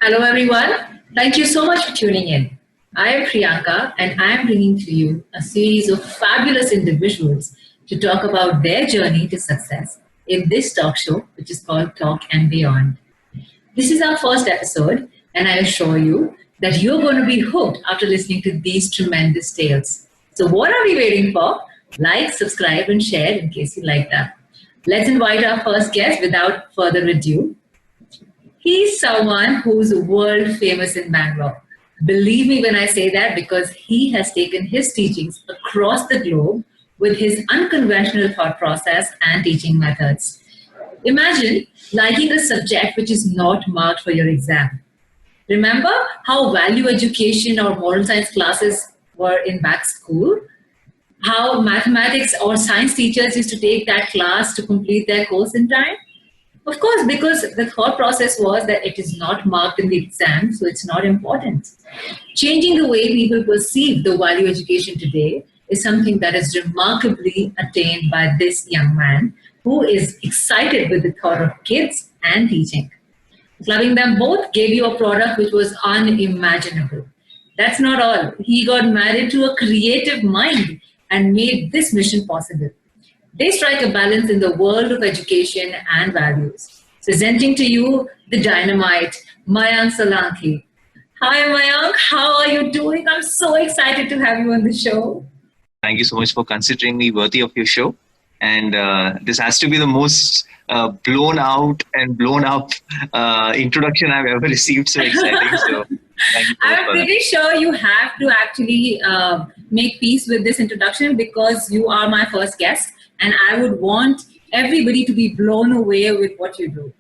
Hello, everyone. Thank you so much for tuning in. I am Priyanka, and I am bringing to you a series of fabulous individuals to talk about their journey to success in this talk show, which is called Talk and Beyond. This is our first episode, and I assure you that you're going to be hooked after listening to these tremendous tales. So, what are we waiting for? Like, subscribe, and share in case you like that. Let's invite our first guest without further ado. He's someone who's world famous in Bangalore. Believe me when I say that because he has taken his teachings across the globe with his unconventional thought process and teaching methods. Imagine liking a subject which is not marked for your exam. Remember how value education or moral science classes were in back school? How mathematics or science teachers used to take that class to complete their course in time? Of course, because the thought process was that it is not marked in the exam, so it's not important. Changing the way people perceive the value education today is something that is remarkably attained by this young man who is excited with the thought of kids and teaching. Clubbing them both gave you a product which was unimaginable. That's not all. He got married to a creative mind and made this mission possible. They strike a balance in the world of education and values. Presenting to you the dynamite, Mayank Solanki. Hi, Mayank. How are you doing? I'm so excited to have you on the show. Thank you so much for considering me worthy of your show. And this has to be the most blown out and blown up introduction I've ever received. So exciting. So thank you so much I'm for that. pretty sure you have to actually make peace with this introduction because you are my first guest, and I would want everybody to be blown away with what you do.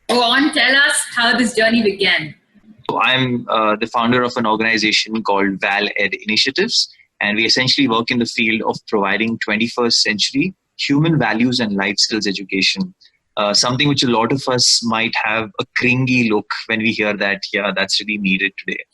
Go on, tell us how this journey began. So I'm the founder of an organization called Val Ed Initiatives, and we essentially work in the field of providing 21st century human values and life skills education. Something which a lot of us might have a cringy look when we hear that, yeah, that's really needed today.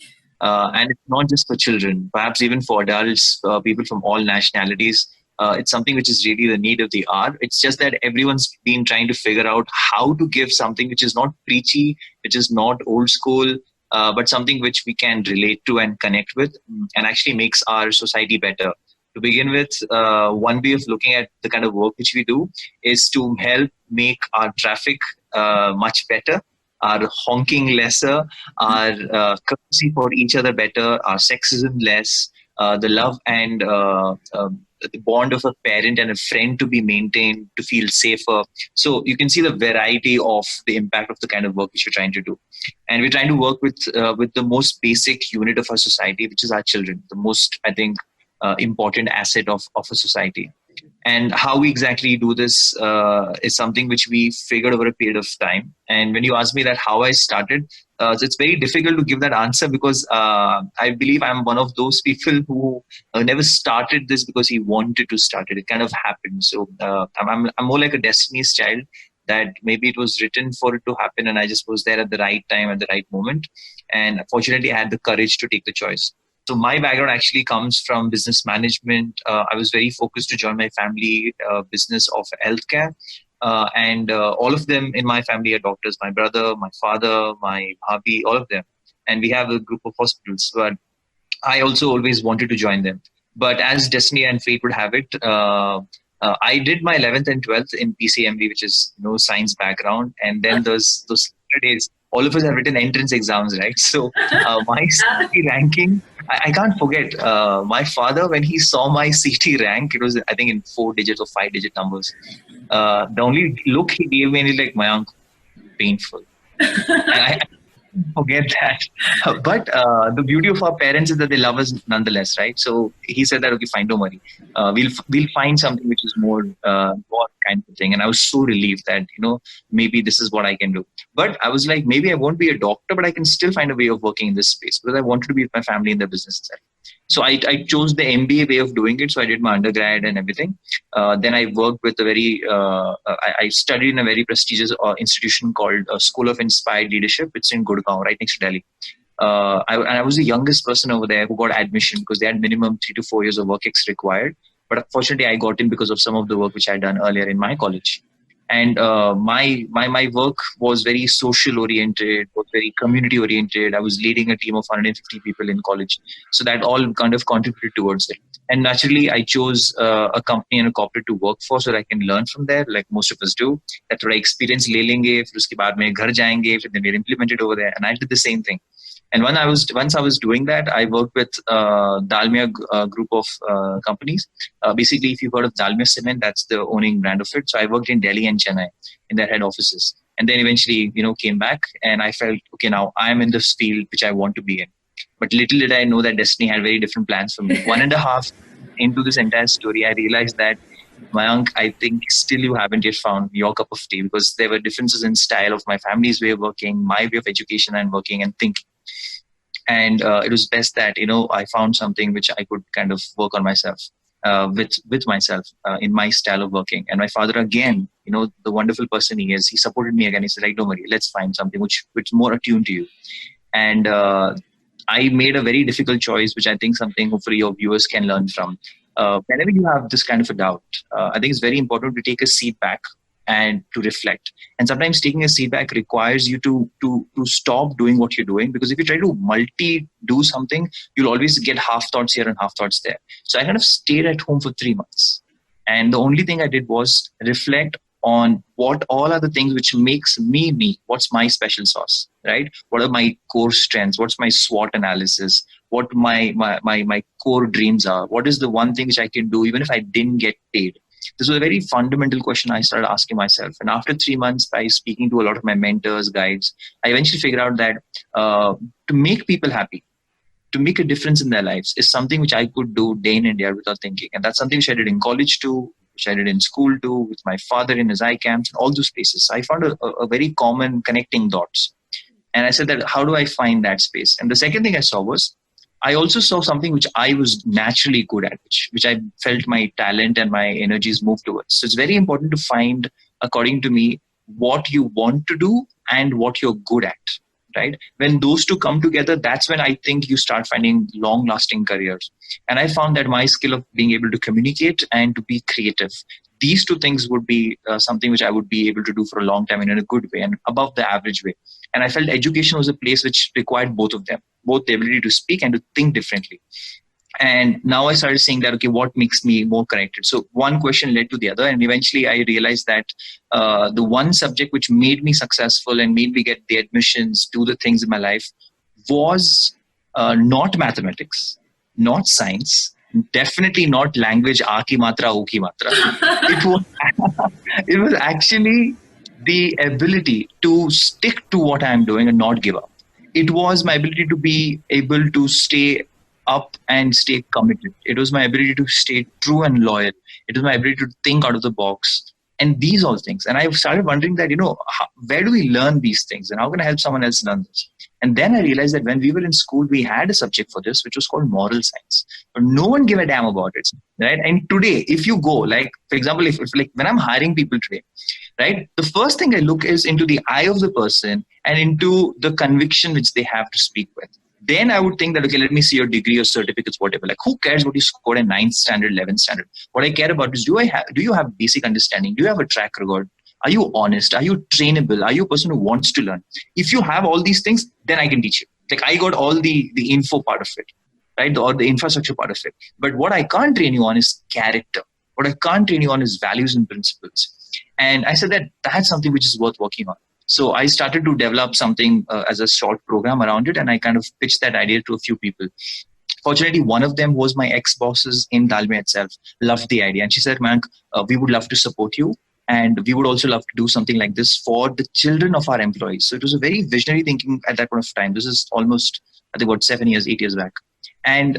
And it's not just for children, perhaps even for adults, people from all nationalities. It's something which is really the need of the hour. It's just that everyone's been trying to figure out how to give something which is not preachy, which is not old school, but something which we can relate to and connect with and actually makes our society better. To begin with, one way of looking at the kind of work which we do is to help make our traffic much better, our honking lesser, our courtesy for each other better, our sexism less, the love and the bond of a parent and a friend to be maintained, to feel safer. So you can see the variety of the impact of the kind of work which we're trying to do. And we're trying to work with the most basic unit of our society, which is our children, the most, I think, important asset of a society. And how we exactly do this is something which we figured over a period of time. And when you ask me that how I started, it's very difficult to give that answer because I believe I'm one of those people who never started this because he wanted to start it. It kind of happened. So I'm more like a destiny's child, that maybe it was written for it to happen and I just was there at the right time, at the right moment. And fortunately, I had the courage to take the choice. So my background actually comes from business management. I was very focused to join my family business of healthcare. And all of them in my family are doctors. My brother, my father, my hubby, all of them. And we have a group of hospitals. But I also always wanted to join them. But as destiny and fate would have it, I did my 11th and 12th in PCMB, which is science background. And then those days, all of us have written entrance exams, right? So my CT ranking, I can't forget. My father, when he saw my CT rank, it was, I think, in 4 digits or 5 digit numbers. The only look he gave me, and he's like, Mayank, painful. And I forget that. But the beauty of our parents is that they love us nonetheless, right? So he said that, okay, fine, don't worry. We'll find something which is more kind of thing. And I was so relieved that, maybe this is what I can do. But I was like, maybe I won't be a doctor, but I can still find a way of working in this space because I wanted to be with my family in their business itself. So I chose the MBA way of doing it. So I did my undergrad and everything. Then I worked with I studied in a very prestigious institution called School of Inspired Leadership. It's in Gurgaon, right next to Delhi. I was the youngest person over there who got admission because they had minimum 3 to 4 years of work ex required. But unfortunately, I got in because of some of the work which I had done earlier in my college. And my work was very social oriented, was very community oriented. I was leading a team of 150 people in college, so that all kind of contributed towards it. And naturally, I chose a company and a corporate to work for, so that I can learn from there, like most of us do. That थोड़ा experience ले लेंगे, फिर उसके बाद में घर जाएंगे, फिर then we're implemented over there. And I did the same thing. And once I was doing that, I worked with Dalmia group of companies. Basically, if you've heard of Dalmia Cement, that's the owning brand of it. So I worked in Delhi and Chennai in their head offices, and then eventually, came back, and I felt, okay, now I'm in this field which I want to be in. But little did I know that destiny had very different plans for me. 1.5 into this entire story, I realized that, Mayank, I think still you haven't yet found your cup of tea, because there were differences in style of my family's way of working, my way of education and working and thinking. And it was best that, I found something which I could kind of work on myself, with myself, in my style of working. And my father, again, the wonderful person he is, he supported me again. He said, like, don't worry, let's find something which is more attuned to you. And I made a very difficult choice, which I think something hopefully your viewers can learn from. Whenever you have this kind of a doubt, I think it's very important to take a seat back and to reflect. And sometimes taking a seat back requires you to stop doing what you're doing, because if you try to do something, you'll always get half thoughts here and half thoughts there. So I kind of stayed at home for 3 months. And the only thing I did was reflect on what all are the things which makes me, what's my special sauce, right? What are my core strengths? What's my SWOT analysis? What my core dreams are? What is the one thing which I can do even if I didn't get paid? This was a very fundamental question I started asking myself. And after 3 months, by speaking to a lot of my mentors, guides, I eventually figured out that to make people happy, to make a difference in their lives, is something which I could do day in and day out without thinking. And that's something which I did in college too, which I did in school too, with my father in his camps, and all those places. I found a very common connecting dots. And I said that, how do I find that space? And the second thing I saw was, I also saw something which I was naturally good at, which I felt my talent and my energies move towards. So it's very important to find, according to me, what you want to do and what you're good at, right? When those two come together, that's when I think you start finding long-lasting careers. And I found that my skill of being able to communicate and to be creative, these two things would be something which I would be able to do for a long time and in a good way and above the average way. And I felt education was a place which required both of them, both the ability to speak and to think differently. And now I started saying that, okay, what makes me more connected? So one question led to the other. And eventually I realized that the one subject which made me successful and made me get the admissions to the things in my life was not mathematics, not science, definitely not language, a ki matra, o ki matra. It was actually the ability to stick to what I'm doing and not give up. It was my ability to be able to stay up and stay committed. It was my ability to stay true and loyal. It was my ability to think out of the box. And these all things. And I started wondering that, where do we learn these things? And how can I help someone else learn this? And then I realized that when we were in school, we had a subject for this, which was called moral science. But no one gave a damn about it, right? And today, if you go, like, for example, if like when I'm hiring people today, right, the first thing I look is into the eye of the person and into the conviction which they have to speak with. Then I would think that, okay, let me see your degree or certificates, whatever. Like, who cares what you scored in 9th standard, 11th standard? What I care about is, do you have basic understanding? Do you have a track record? Are you honest? Are you trainable? Are you a person who wants to learn? If you have all these things, then I can teach you. Like, I got all the info part of it, right? Or the infrastructure part of it. But what I can't train you on is character. What I can't train you on is values and principles. And I said that that's something which is worth working on. So I started to develop something as a short program around it, and I kind of pitched that idea to a few people. Fortunately, one of them was my ex-bosses in Dalmia itself, loved the idea. And she said, Mayank, we would love to support you. And we would also love to do something like this for the children of our employees. So it was a very visionary thinking at that point of time. This is almost, I think, 8 years back. And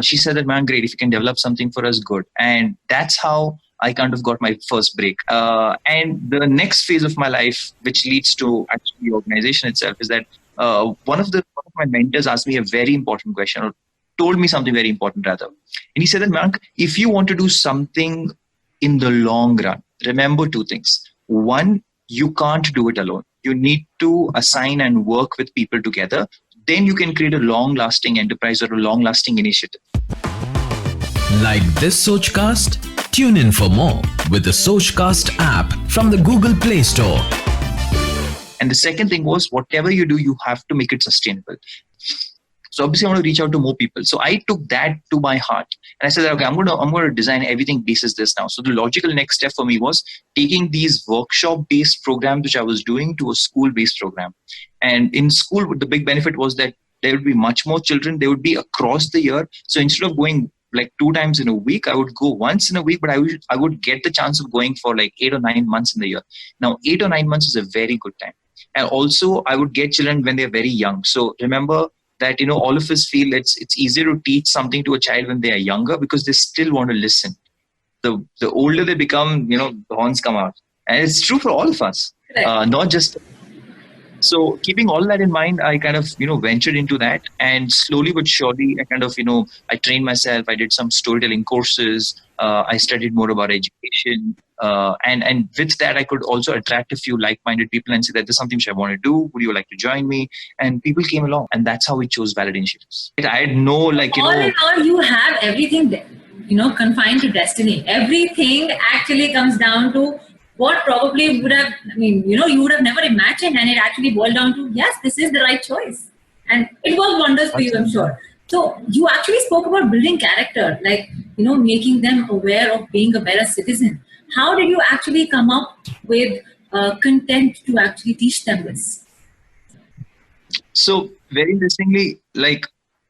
she said that, man, great, if you can develop something for us, good. And that's how I kind of got my first break. And the next phase of my life, which leads to actually the organization itself, is that one of my mentors asked me a very important question, or told me something very important rather. And he said that, Mayank, if you want to do something in the long run, remember 2 things. One, you can't do it alone. You need to assign and work with people together. Then you can create a long-lasting enterprise or a long-lasting initiative. Like this Sochcast? Tune in for more with the Sochcast app from the Google Play Store. And the second thing was, whatever you do, you have to make it sustainable. So obviously I want to reach out to more people. So I took that to my heart and I said, okay, I'm going to design everything basis this now. So the logical next step for me was taking these workshop-based programs, which I was doing, to a school-based program. And in school, the big benefit was that there would be much more children. They would be across the year. So instead of going like 2 times in a week, I would go once in a week, but I would get the chance of going for like 8 or 9 months in the year. Now, 8 or 9 months is a very good time. And also I would get children when they're very young. So remember that, all of us feel it's easier to teach something to a child when they are younger because they still want to listen. The older they become, the horns come out. And it's true for all of us, not just. So keeping all that in mind, I kind of, ventured into that, and slowly but surely, I kind of, I trained myself. I did some storytelling courses. I studied more about education. And with that, I could also attract a few like-minded people and say that there's something which I want to do. Would you like to join me? And people came along, and that's how we chose Valid Initiatives. I had no, all in all, you have everything there, confined to destiny. Everything actually comes down to what probably would have, you would have never imagined, and it actually boiled down to, yes, this is the right choice. And it worked wonders for you, I'm sure. So you actually spoke about building character, like, making them aware of being a better citizen. How did you actually come up with content to actually teach them this? So very interestingly, like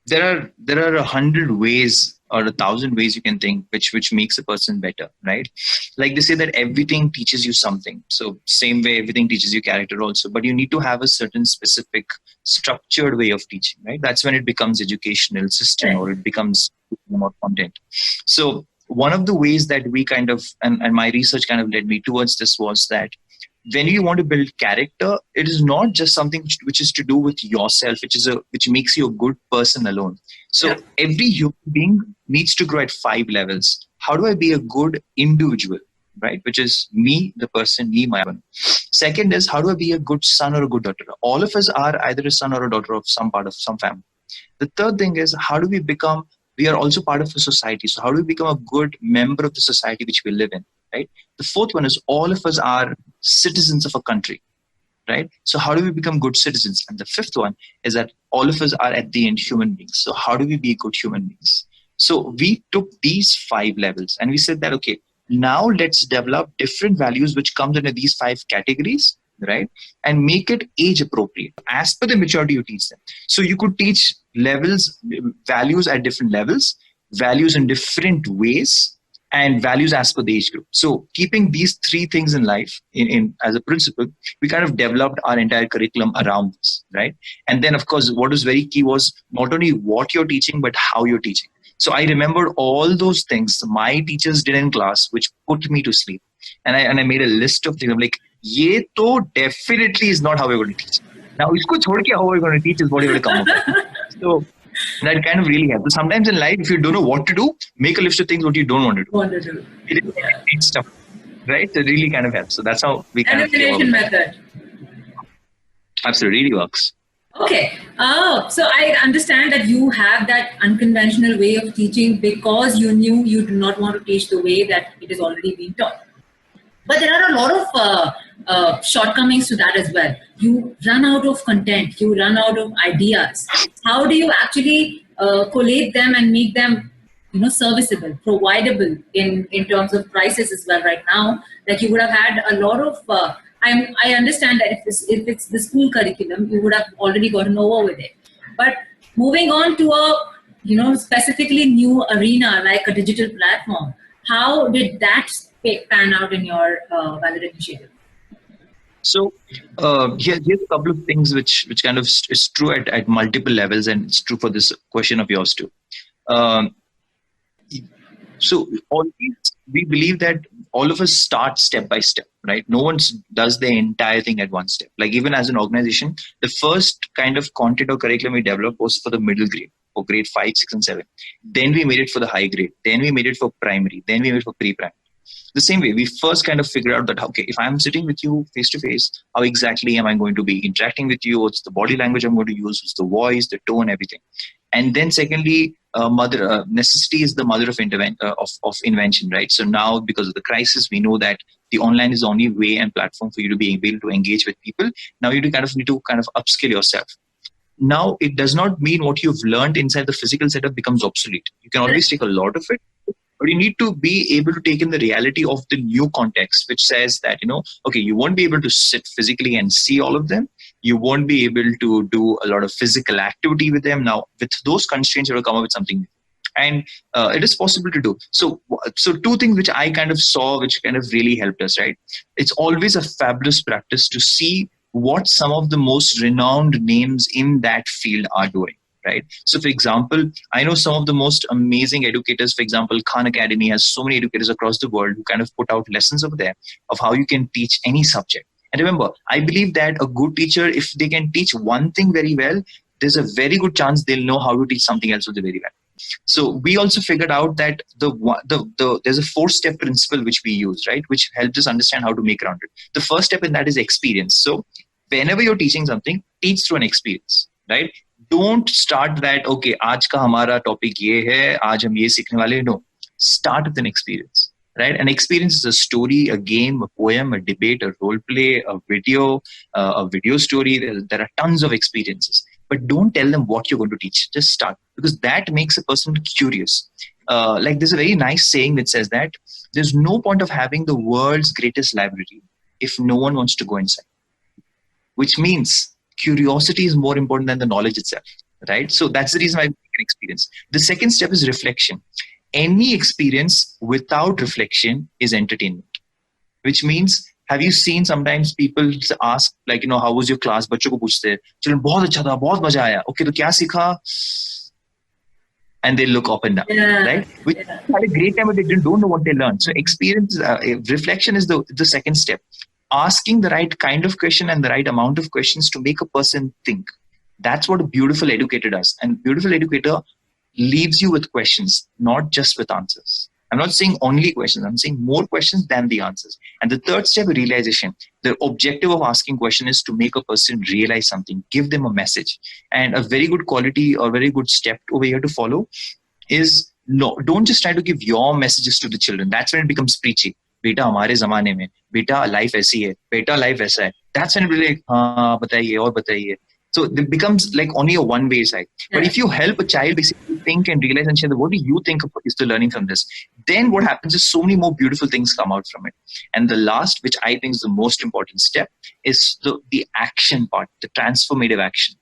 there are 100 ways or 1,000 ways you can think which makes a person better, right? Like they say that everything teaches you something. So same way everything teaches you character also, but you need to have a certain specific structured way of teaching, right? That's when it becomes educational system, or it becomes more content. So one of the ways that we kind of, and my research kind of led me towards this, was that when you want to build character, it is not just something which is to do with yourself, which makes you a good person alone. So every human being needs to grow at 5 levels. How do I be a good individual, right? Which is me, the person, me, my own. Second is, how do I be a good son or a good daughter? All of us are either a son or a daughter of some part of some family. The third thing is, how do we are also part of a society. So how do we become a good member of the society which we live in, right? The fourth one is, all of us are citizens of a country, right? So how do we become good citizens? And the fifth one is that all of us are at the end human beings. So how do we be good human beings? So we took these 5 levels and we said that, okay, now let's develop different values which comes under these 5 categories, right? And make it age appropriate as per the maturity you teach them. So you could teach values at different levels, values in different ways, and values as per the age group. So keeping these 3 things in life in as a principle, we kind of developed our entire curriculum around this, right? And then, of course, what was very key was not only what you're teaching, but how you're teaching. So I remembered all those things my teachers did in class, which put me to sleep. And I made a list of things. I'm like, ye to definitely is not how we're going to teach. Now, isko chhod ke how we're going to teach is what you're going to come up with. So that kind of really helps. Sometimes in life, if you don't know what to do, make a list of things what you don't want to do. It is stuff, right? So it really kind of helps. So that's how we kind of elimination method. Absolutely, really works. Okay. So I understand that you have that unconventional way of teaching because you knew you do not want to teach the way that it is already being taught. But there are a lot of shortcomings to that as well. You run out of content. You run out of ideas. How do you actually collate them and make them, serviceable, providable in terms of prices as well? Right now, that you would have had a lot of. I understand that if it's the school curriculum, you would have already gotten over with it. But moving on to a specifically new arena like a digital platform, how did that pan out in your Valid Initiative? So here's a couple of things which kind of is true at multiple levels, and it's true for this question of yours too. So always we believe that all of us start step by step, right? No one does the entire thing at one step. Like even as an organization, the first kind of content or curriculum we developed was for the middle grade, for grade 5, 6, and 7. Then we made it for the high grade. Then we made it for primary. Then we made it for pre-primary. The same way, we first kind of figure out that, okay, if I'm sitting with you face to face, how exactly am I going to be interacting with you? What's the body language I'm going to use? What's the voice, the tone, everything. And then secondly, necessity is the mother of invention, right? So now, because of the crisis, we know that the online is the only way and platform for you to be able to engage with people. Now you need to kind of upskill yourself. Now, it does not mean what you've learned inside the physical setup becomes obsolete. You can always take a lot of it, but you need to be able to take in the reality of the new context, which says that, okay, you won't be able to sit physically and see all of them. You won't be able to do a lot of physical activity with them. Now, with those constraints, you will come up with something new. And it is possible to do. So two things which I kind of saw, which kind of really helped us, right? It's always a fabulous practice to see what some of the most renowned names in that field are doing, right? So for example, I know some of the most amazing educators. For example, Khan Academy has so many educators across the world who kind of put out lessons over there of how you can teach any subject. And remember, I believe that a good teacher, if they can teach one thing very well, there's a very good chance they'll know how to teach something else very well. So we also figured out that there's a 4-step principle which we use, right? Which helps us understand how to make around it. The first step in that is experience. So whenever you're teaching something, teach through an experience, right? Don't start that, okay, aaj ka hamara topic ye hai, aaj hum ye seekhne wale. No, start with an experience, right? An experience is a story, a game, a poem, a debate, a role play, a video story. There are tons of experiences. But don't tell them what you're going to teach. Just start, because that makes a person curious. Like there's a very nice saying that says that there's no point of having the world's greatest library if no one wants to go inside. Which means curiosity is more important than the knowledge itself, right? So that's the reason why we make an experience. The second step is reflection. Any experience without reflection is entertainment, which means, have you seen sometimes people ask, like, how was your class? बच्चों को पूछते हैं, चलो बहुत अच्छा था, बहुत मजा आया. Okay, तो क्या सीखा? And they look up and down, right? Which had a great time, but they don't know what they learned. So experience, reflection is the second step. Asking the right kind of question and the right amount of questions to make a person think. That's what a beautiful educator does. And beautiful educator leaves you with questions, not just with answers. I'm not saying only questions. I'm saying more questions than the answers. And the third step, realization. The objective of asking question is to make a person realize something, give them a message. And a very good quality or very good step over here to follow is, no, don't just try to give your messages to the children. That's when it becomes preachy. बेटा हमारे ज़माने में, बेटा life ऐसी है, बेटा life ऐसा है. That's when it will be like, हाँ बताइए और बताइए. So it becomes like only a one-way side. But if you help a child basically think and realize and share, what do you think is the learning from this? Then what happens is so many more beautiful things come out from it. And the last, which I think is the most important step, is the action part, the transformative action.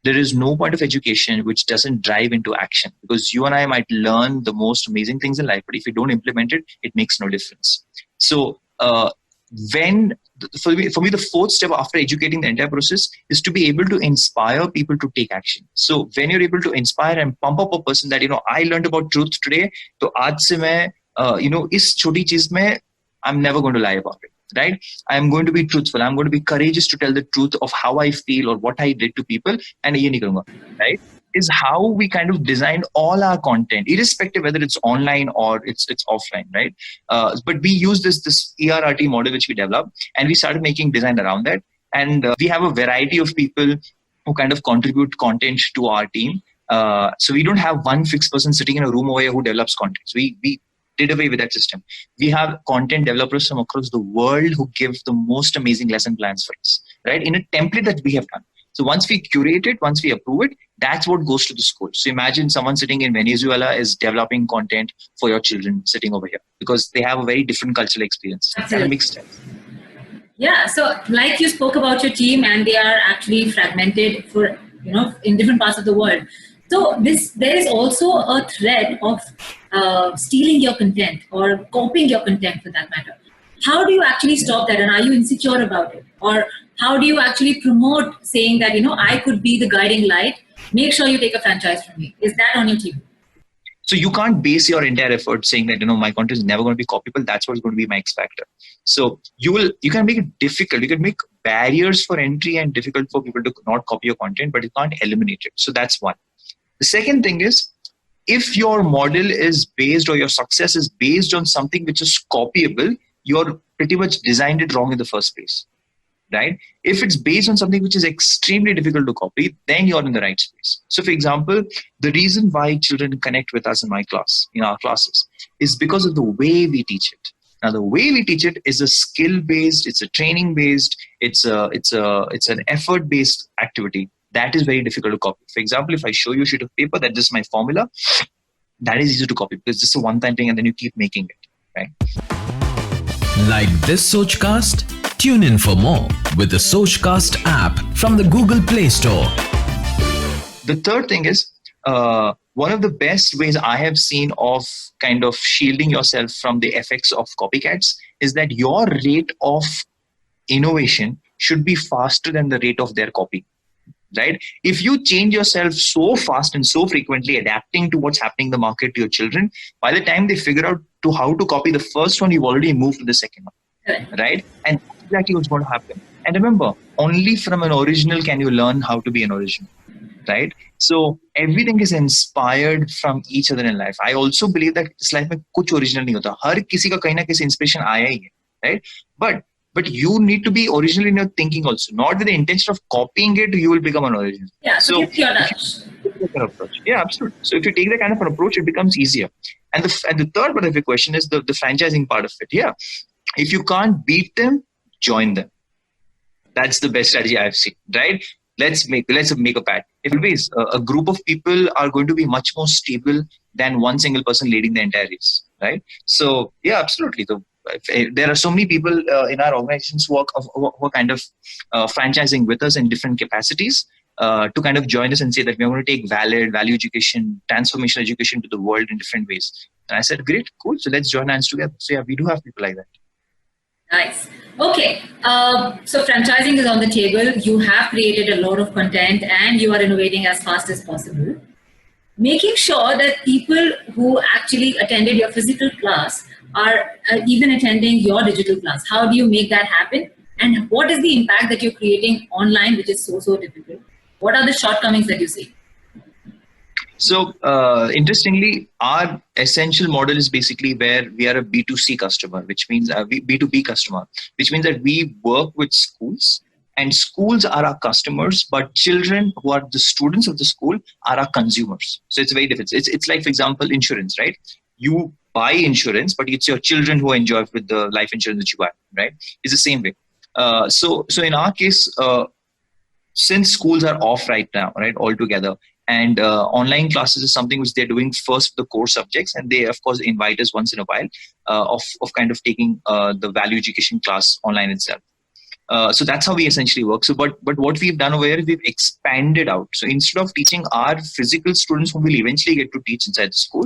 There is no point of education which doesn't drive into action, because you and I might learn the most amazing things in life, but if you don't implement it, it makes no difference. So for me, the fourth step after educating the entire process is to be able to inspire people to take action. So when you're able to inspire and pump up a person that, I learned about truth today, so aaj se main, is choti cheez mein, I'm never going to lie about it. Right? I'm going to be truthful. I'm going to be courageous to tell the truth of how I feel or what I did to people. And ye nahi karunga, right? Is how we kind of design all our content, irrespective whether it's online or it's offline, right? But we use this ERRT model which we developed, and we started making design around that. And we have a variety of people who kind of contribute content to our team. So we don't have one fixed person sitting in a room over here who develops content. So we did away with that system. We have content developers from across the world who give the most amazing lesson plans for us, right? In a template that we have done. So once we curate it, once we approve it, that's what goes to the school. So imagine someone sitting in Venezuela is developing content for your children sitting over here, because they have a very different cultural experience. Absolutely. And mixed sense. Yeah. So like you spoke about your team, and they are actually fragmented for, in different parts of the world. So there is also a thread of stealing your content or copying your content for that matter. How do you actually stop that? And are you insecure about it? Or how do you actually promote saying that, I could be the guiding light, make sure you take a franchise from me? Is that on your team? So you can't base your entire effort saying that, my content is never going to be copyable. That's what's going to be my X factor. So you can make it difficult. You can make barriers for entry and difficult for people to not copy your content, but you can't eliminate it. So that's one. The second thing is, if your model is based, or your success is based on something which is copyable, you're pretty much designed it wrong in the first place, right? If it's based on something which is extremely difficult to copy, then you're in the right space. So for example, the reason why children connect with us in my class, in our classes, is because of the way we teach it. Now, the way we teach it is a skill-based, it's a training-based, it's an effort-based activity that is very difficult to copy. For example, if I show you a sheet of paper that this is my formula, that is easy to copy because this is a one-time thing and then you keep making it, right? Like this Sochcast? Tune in for more with the Sochcast app from the Google Play Store. The third thing is, one of the best ways I have seen of kind of shielding yourself from the effects of copycats is that your rate of innovation should be faster than the rate of their copy, right? If you change yourself so fast and so frequently, adapting to what's happening in the market to your children, by the time they figure out to how to copy the first one, you've already moved to the second one, right? And that's exactly what's going to happen. And remember, only from an original can you learn how to be an original, right? So everything is inspired from each other in life. I also believe that इस life में कुछ original नहीं होता. हर किसी का कहीं ना कहीं inspiration आया ही है, right? But you need to be original in your thinking also. Not with the intention of copying it, you will become an original. Yeah, so it's your approach. Yeah, absolutely. So if you take that kind of an approach, it becomes easier. And the third part of your question is the franchising part of it. Yeah, if you can't beat them, join them. That's the best strategy I've seen, right? Let's make a bet. If always a group of people are going to be much more stable than one single person leading the entire race, right? So yeah, absolutely. So there are so many people in our organizations who are kind of franchising with us in different capacities to kind of join us and say that we are going to take value education, transformational education to the world in different ways. And I said, great, cool. So let's join hands together. So yeah, we do have people like that. Nice. Okay. So franchising is on the table. You have created a lot of content and you are innovating as fast as possible. Making sure that people who actually attended your physical class are even attending your digital class. How do you make that happen? And what is the impact that you're creating online, which is so difficult? What are the shortcomings that you see? So interestingly, our essential model is basically where we are a B2C customer, which means B2B customer, which means that we work with schools and schools are our customers, but children who are the students of the school are our consumers. So it's very different. It's like, for example, insurance, right? You buy insurance, but it's your children who enjoy with the life insurance that you buy, right? It's the same way. So in our case, since schools are off right now, right, altogether, and online classes is something which they're doing first for the core subjects, and they of course invite us once in a while of kind of taking the value education class online itself. So that's how we essentially work. So, but what we've done over here is we've expanded out. So instead of teaching our physical students who will eventually get to teach inside the school,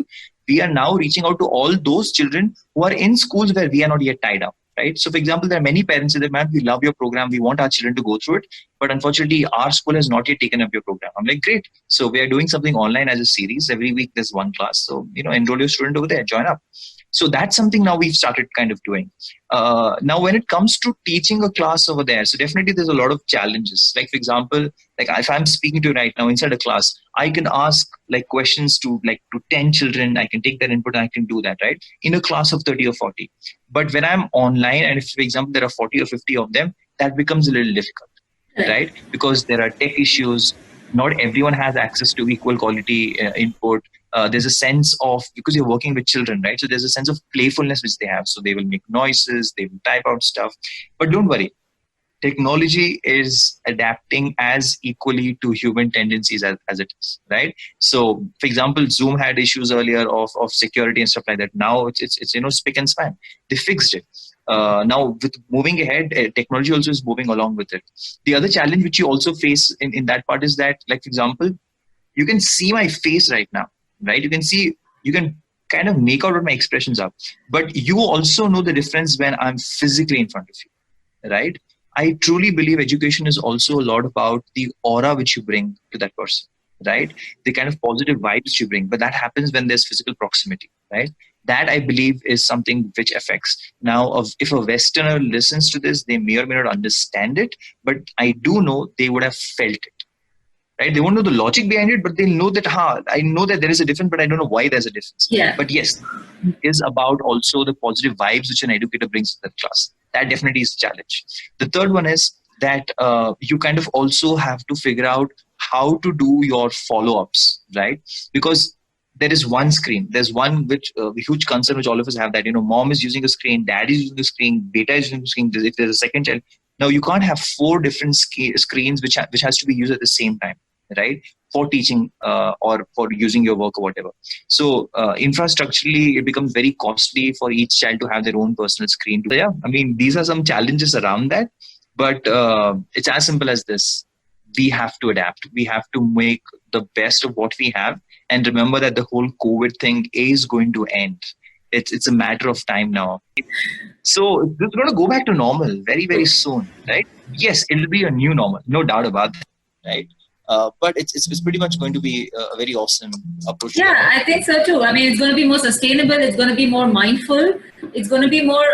we are now reaching out to all those children who are in schools where we are not yet tied up. Right. So, for example, there are many parents who say, "Man, we love your program. We want our children to go through it, but unfortunately, our school has not yet taken up your program." I'm like, "Great! So we are doing something online as a series. Every week there's one class. So enroll your student over there, join up." So that's something now we've started kind of doing. Now, when it comes to teaching a class over there, so definitely there's a lot of challenges. Like, for example, like if I'm speaking to you right now inside a class, I can ask like questions to 10 children. I can take their input and I can do that, right? In a class of 30 or 40. But when I'm online and if, for example, there are 40 or 50 of them, that becomes a little difficult, right? Because there are tech issues. Not everyone has access to equal quality input. There's a sense of, because you're working with children, right? So there's a sense of playfulness which they have. So they will make noises, they will type out stuff. But don't worry, technology is adapting as equally to human tendencies as it is, right? So, for example, Zoom had issues earlier of security and stuff like that. Now it's spick and span. They fixed it. Now, with moving ahead, technology also is moving along with it. The other challenge which you also face in that part is that, like, for example, you can see my face right now, right? You can kind of make out what my expressions are, but you also know the difference when I'm physically in front of you, right? I truly believe education is also a lot about the aura which you bring to that person, right? The kind of positive vibes you bring, but that happens when there's physical proximity, right? That I believe is something which affects. Now, if a Westerner listens to this, they may or may not understand it, but I do know they would have felt it, right? They won't know the logic behind it, but they'll know that, I know that there is a difference, but I don't know why there's a difference. Yeah. But yes, it is about also the positive vibes which an educator brings to the class. That definitely is a challenge. The third one is that you kind of also have to figure out how to do your follow-ups, right? Because there is one screen. There's one which huge concern which all of us have, that, mom is using a screen, dad is using a screen, beta is using a screen. If there's a second child, now you can't have 4 different screens which has to be used at the same time, right? For teaching or for using your work or whatever. So infrastructurally, it becomes very costly for each child to have their own personal screen. So yeah, I mean, these are some challenges around that, but it's as simple as this. We have to adapt. We have to make the best of what we have, and remember that the whole COVID thing is going to end. It's a matter of time now. So it's going to go back to normal very, very soon, right? Yes, it'll be a new normal, no doubt about that, right? But it's pretty much going to be a very awesome approach. Yeah, I think so too. I mean, it's going to be more sustainable. It's going to be more mindful. It's going to be more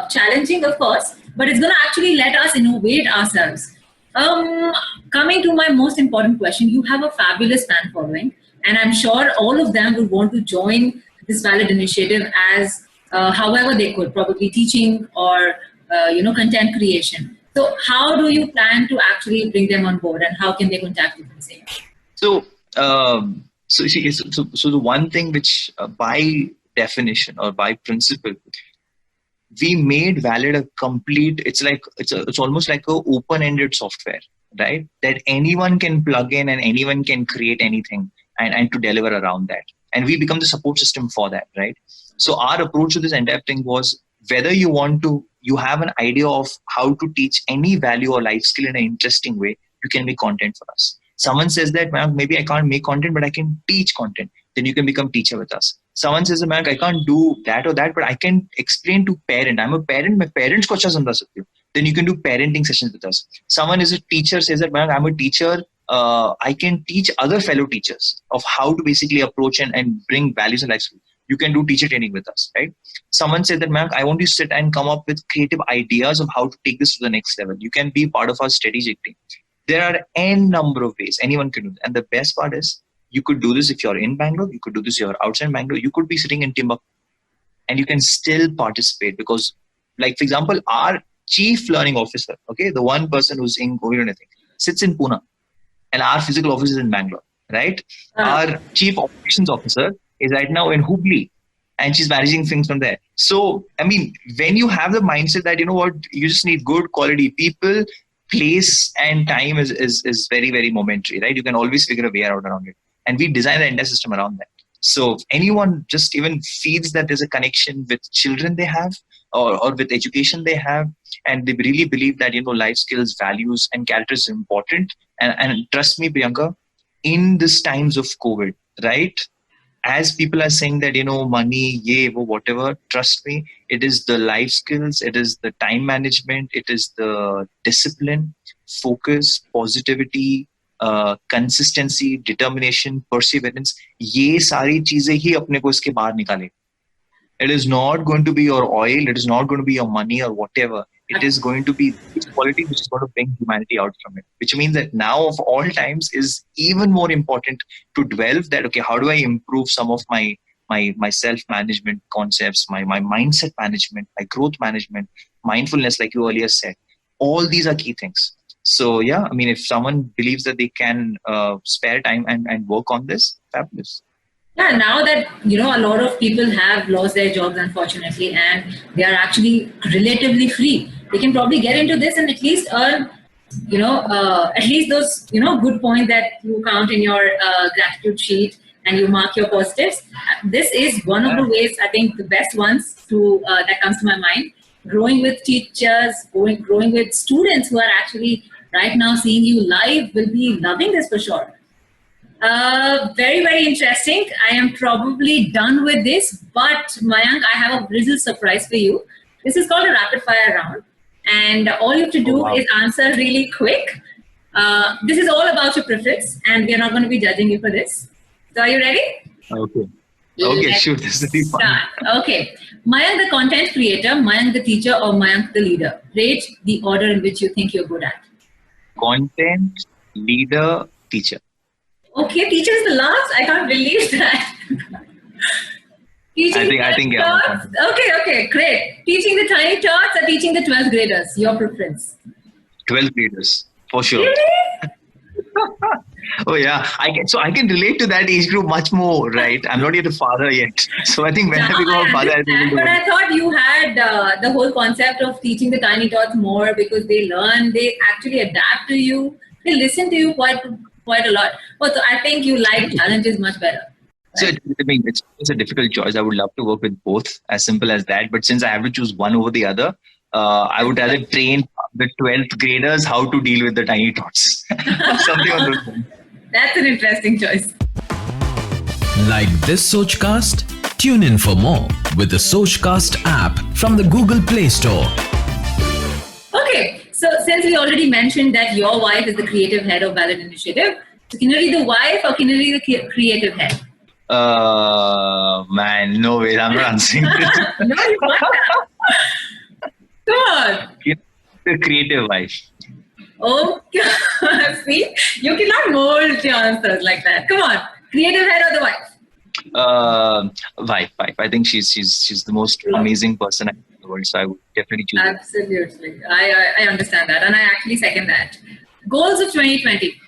challenging, of course, but it's going to actually let us innovate ourselves. Coming to my most important question, you have a fabulous fan following, and I'm sure all of them would want to join this Valid initiative as however they could, probably teaching or content creation. So how do you plan to actually bring them on board, and how can they contact you for the same? So the one thing which by definition or by principle, we made Valid a complete, it's almost like an open-ended software, right? That anyone can plug in and anyone can create anything and to deliver around that. And we become the support system for that, right? So our approach to this entire thing was, whether you have an idea of how to teach any value or life skill in an interesting way, you can make content for us. Someone says that, man, maybe I can't make content, but I can teach content. Then you can become teacher with us. Someone says, man, I can't do that or that, but I can explain to parent. I'm a parent, my parents ko acha samjha sakte ho. Then you can do parenting sessions with us. Someone is a teacher, says that, man, I'm a teacher. I can teach other fellow teachers of how to basically approach and bring values in life skills. You can do teacher training with us, right? Someone said that, man, I want you to sit and come up with creative ideas of how to take this to the next level. You can be part of our strategic team. There are n number of ways anyone can do that. And the best part is, you could do this if you're in Bangalore, you could do this if you're outside Bangalore, you could be sitting in Timbuktu, and you can still participate because, like, for example, our chief learning officer, okay, the one person who's in COVID or anything, sits in Pune, and our physical office is in Bangalore, right? Our chief operations officer is right now in Hubli, and she's managing things from there. So, I mean, when you have the mindset that, you just need good quality people, place and time is very, very momentary, right? You can always figure a way out around it. And we design the entire system around that. So if anyone just even feels that there's a connection with children they have or with education they have, and they really believe that, life skills, values and character is important. And trust me, Priyanka, in these times of COVID, right? As people are saying that, money, whatever, trust me, it is the life skills, it is the time management, it is the discipline, focus, positivity, consistency, determination, perseverance. ये सारी चीजें ही अपने को इसके बाहर निकाले. It is not going to be your oil, it is not going to be your money or whatever. It is going to be this quality which is going to bring humanity out from it. Which means that now of all times is even more important to delve that, okay, how do I improve some of my self-management concepts, my mindset management, my growth management, mindfulness, like you earlier said. All these are key things. So yeah, I mean, if someone believes that they can spare time and work on this, fabulous. Yeah, now that, a lot of people have lost their jobs, unfortunately, and they are actually relatively free, they can probably get into this and at least earn, at least those, good points that you count in your gratitude sheet and you mark your positives. This is one of the ways, I think the best ones that comes to my mind. Growing with teachers, growing with students who are actually right now seeing you live will be loving this for sure. Very, very interesting. I am probably done with this, but Mayank, I have a little surprise for you. This is called a rapid fire round, and all you have to do is answer really quick. This is all about your preference, and we are not going to be judging you for this. So are you ready? Okay. Okay, sure. This will be fun. Okay. Mayank the content creator, Mayank the teacher, or Mayank the leader? Rate the order in which you think you're good at. Content, leader, teacher. Okay, teacher is the last. I can't believe that. Teaching I think, yeah. tots? Okay, great. Teaching the tiny tots or teaching the 12th graders? Your preference? 12th graders, for sure. Really? Oh yeah, I can relate to that age group much more, right? I'm not yet a father yet, so I think when I become a father, I think But I thought you had the whole concept of teaching the tiny tots more because they learn, they actually adapt to you, they listen to you quite a lot. But so I think you like challenges much better. So I mean, it's a difficult choice. I would love to work with both, as simple as that. But since I have to choose one over the other, I would rather train the 12th graders how to deal with the tiny tots. Something on those lines. That's an interesting choice. Like this Sochcast? Tune in for more with the Sochcast app from the Google Play Store. Okay, so since we already mentioned that your wife is the creative head of Valid Initiative, so can you be the wife or can you be the creative head? Man, no way. I'm not answering this. No, you want that. Come on. The creative wife. Oh, see, you cannot mold the answers like that. Come on, creative head or the wife? Wife. I think she's the most amazing person in the world. So I would definitely choose her. Absolutely, I understand that, and I actually second that. Goals of 2020.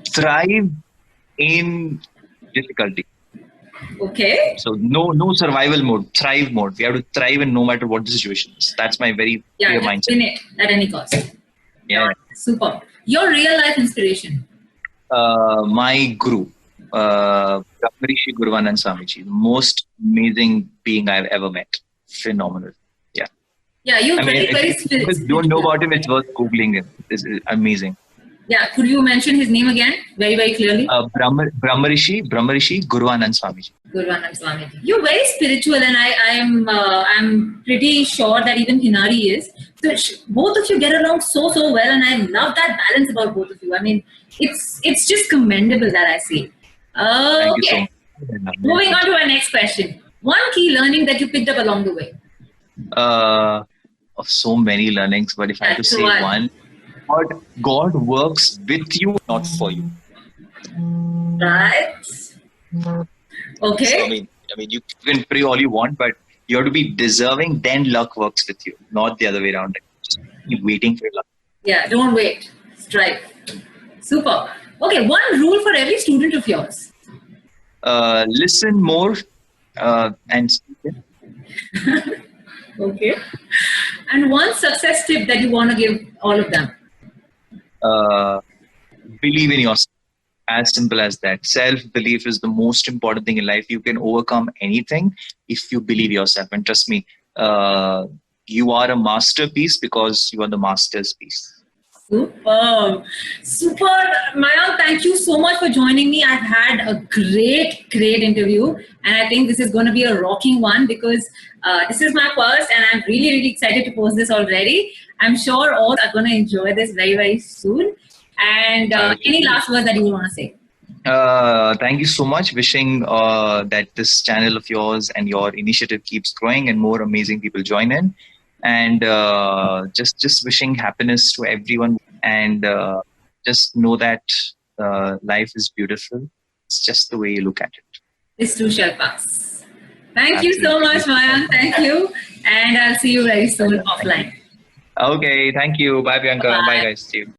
Thrive in difficulty. Okay. So no survival mode, thrive mode. We have to thrive in no matter what the situation is. That's my very clear Yeah, mindset. win it at any cost. Yeah. Super. Your real life inspiration. My guru, Brahmarishi Guruvanand Swamiji, the most amazing being I've ever met. Phenomenal. Yeah. Yeah, you're I mean, very if you don't know about him, it's worth googling him. It's amazing. Yeah, could you mention his name again, very clearly? Brahmarishi Guruvanand Swamiji. Guruvanand Swamiji. You're very spiritual, and I'm pretty sure that even Hinari is. So both of you get along so well, and I love that balance about both of you. I mean, it's just commendable that I see. Thank you so Okay. much. Moving on to our next question. One key learning that you picked up along the way. Of so many learnings, but if I had to That's say one. God works with you, not for you. Right. Okay. So, I mean, you can pray all you want, but you have to be deserving. Then luck works with you, not the other way around. Just keep waiting for your luck. Yeah, don't wait. Strive. Super. Okay, one rule for every student of yours. Listen more and speak it. Okay. And one success tip that you want to give all of them. Believe in yourself. As simple as that. Self-belief is the most important thing in life. You can overcome anything if you believe yourself. And trust me, you are a masterpiece because you are the master's piece. Super. Mayank, thank you so much for joining me. I've had a great interview, and I think this is going to be a rocking one because this is my first, and I'm really excited to post this already. I'm sure all are going to enjoy this very soon. And any last words that you want to say? Thank you so much. Wishing that this channel of yours and your initiative keeps growing and more amazing people join in. And just wishing happiness to everyone. And just know that life is beautiful. It's just the way you look at it. This too shall pass. Thank you so much, Mayank. Thank you. And I'll see you very soon offline. Okay. Thank you. Bye, Priyanka. Bye. Bye guys. See you.